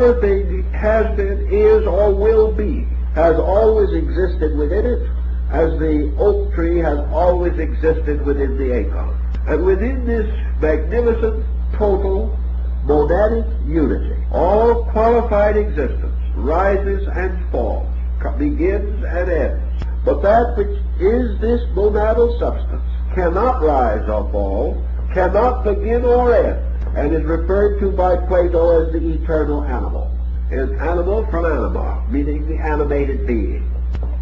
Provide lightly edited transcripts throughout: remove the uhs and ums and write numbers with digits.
everything has been, is, or will be, has always existed within it, as the oak tree has always existed within the acorn. And within this magnificent, total, monadic unity, all qualified existence rises and falls, begins and ends. But that which is this monadal substance cannot rise or fall, cannot begin or end, and is referred to by Plato as the eternal animal. An animal from anima, meaning the animated being,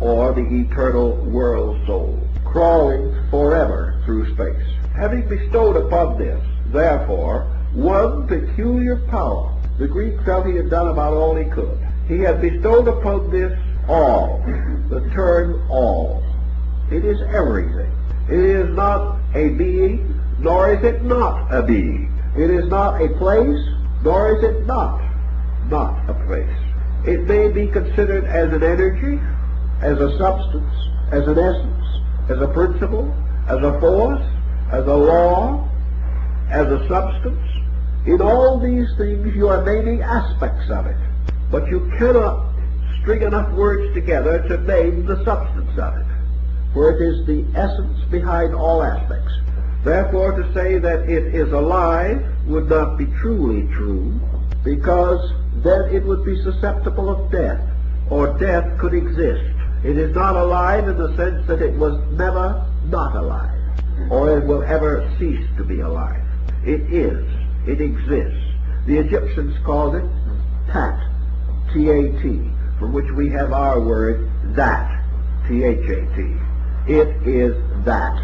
or the eternal world soul, crawling forever through space. Having bestowed upon this, therefore, one peculiar power, the Greek felt he had done about all he could. He had bestowed upon this all, the term all. It is everything. It is not a being, nor is it not a being. It is not a place, nor is it not a place. It may be considered as an energy, as a substance, as an essence, as a principle, as a force, as a law, as a substance. In all these things you are naming aspects of it, but you cannot string enough words together to name the substance of it, for it is the essence behind all aspects. Therefore, to say that it is alive would not be truly true, because then it would be susceptible of death, or death could exist. It is not alive in the sense that it was never not alive, or it will ever cease to be alive. It is. It exists. The Egyptians called it Tat, T-A-T, from which we have our word that, T-H-A-T. It is that.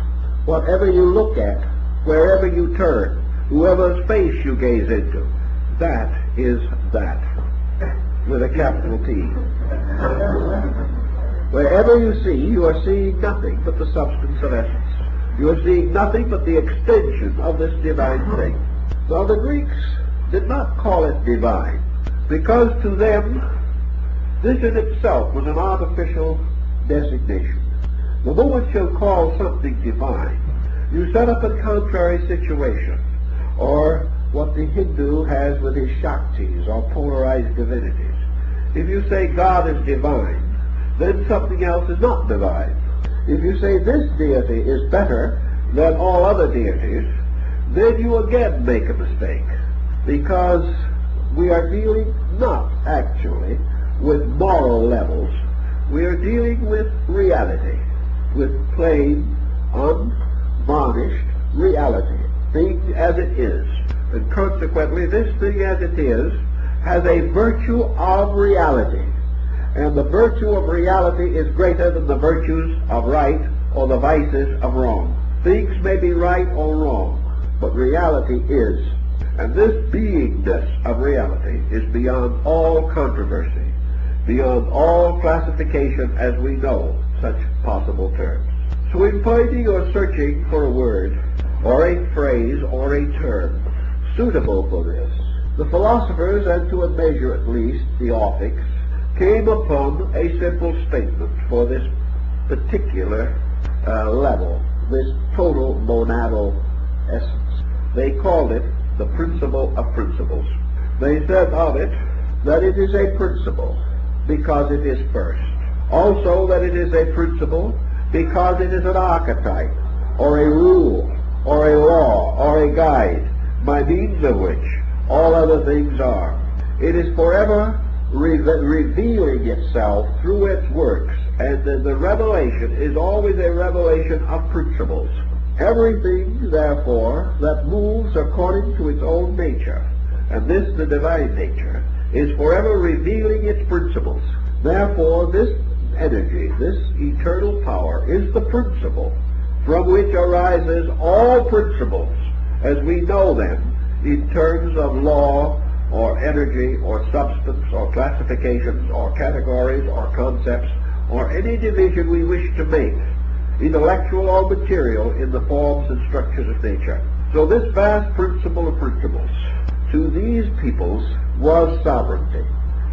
Whatever you look at, wherever you turn, whoever's face you gaze into, that is that, with a capital T. Wherever you see, you are seeing nothing but the substance of essence. You are seeing nothing but the extension of this divine thing. Now the Greeks did not call it divine, because to them this in itself was an artificial designation. The moment you call something divine, you set up a contrary situation, or what the Hindu has with his Shaktis, or polarized divinities. If you say God is divine, then something else is not divine. If you say this deity is better than all other deities, then you again make a mistake, because we are dealing not actually with moral levels. We are dealing with reality, with plain, unvarnished reality, thing as it is. And consequently, this thing as it is has a virtue of reality. And the virtue of reality is greater than the virtues of right or the vices of wrong. Things may be right or wrong, but reality is. And this beingness of reality is beyond all controversy, beyond all classification as we know such possible terms. So in finding or searching for a word, or a phrase, or a term suitable for this, the philosophers, and to a measure at least the Orphics, came upon a simple statement for this particular level, this total monadal essence. They called it the principle of principles. They said of it that it is a principle because it is first. Also that it is a principle because it is an archetype, or a rule, or a law, or a guide, by means of which all other things are. It is forever revealing itself through its works, and the revelation is always a revelation of principles. Everything, therefore, that moves according to its own nature, and this the divine nature, is forever revealing its principles. Therefore, this energy, this eternal power, is the principle from which arises all principles as we know them in terms of law, or energy, or substance, or classifications, or categories, or concepts, or any division we wish to make, intellectual or material, in the forms and structures of nature. So this vast principle of principles, to these peoples, was sovereignty.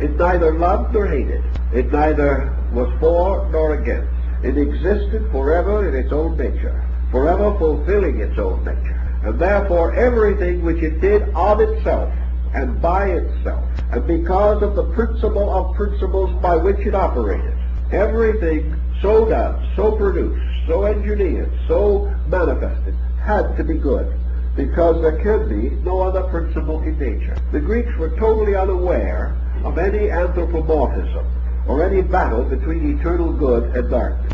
It neither loved nor hated. It neither was for nor against. It existed forever in its own nature, forever fulfilling its own nature. And therefore everything which it did of itself and by itself and because of the principle of principles by which it operated. Everything so done, so produced, so engineered, so manifested, had to be good, because there can be no other principle in nature. The Greeks were totally unaware of any anthropomorphism or any battle between eternal good and darkness.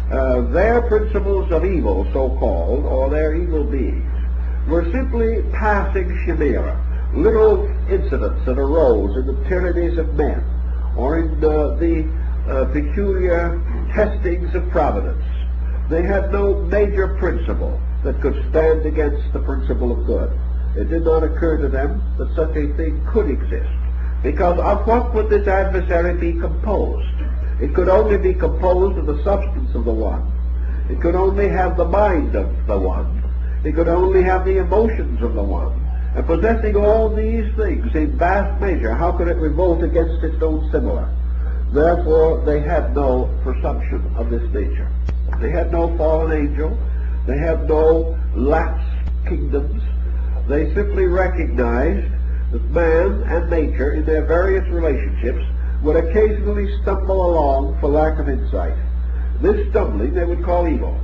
Their principles of evil, so-called, or their evil beings, were simply passing chimera, little incidents that arose in the tyrannies of men, or in the peculiar testings of providence. They had no major principle that could stand against the principle of good. It did not occur to them that such a thing could exist, because of what would this adversary be composed? It could only be composed of the substance of the one. It could only have the mind of the one. It could only have the emotions of the one. And possessing all these things in vast measure, how could it revolt against its own similar? Therefore, they had no presumption of this nature. They had no fallen angel. They had no lapsed kingdoms. They simply recognized that man and nature, in their various relationships, would occasionally stumble along for lack of insight. This stumbling they would call evil.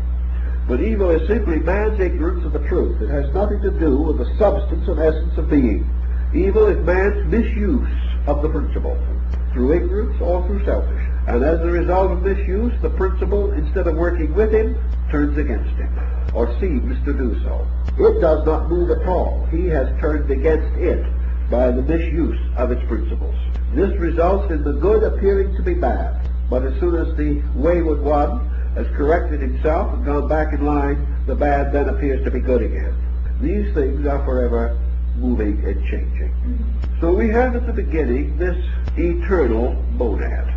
But evil is simply man's ignorance of the truth. It has nothing to do with the substance and essence of being. Evil is man's misuse of the principle, through ignorance or through selfishness. And as a result of misuse, the principle, instead of working with him, turns against him, or seems to do so. It does not move at all. He has turned against it by the misuse of its principles. This results in the good appearing to be bad. But as soon as the wayward one has corrected himself and gone back in line, the bad then appears to be good again. These things are forever moving and changing. So we have at the beginning this eternal monad.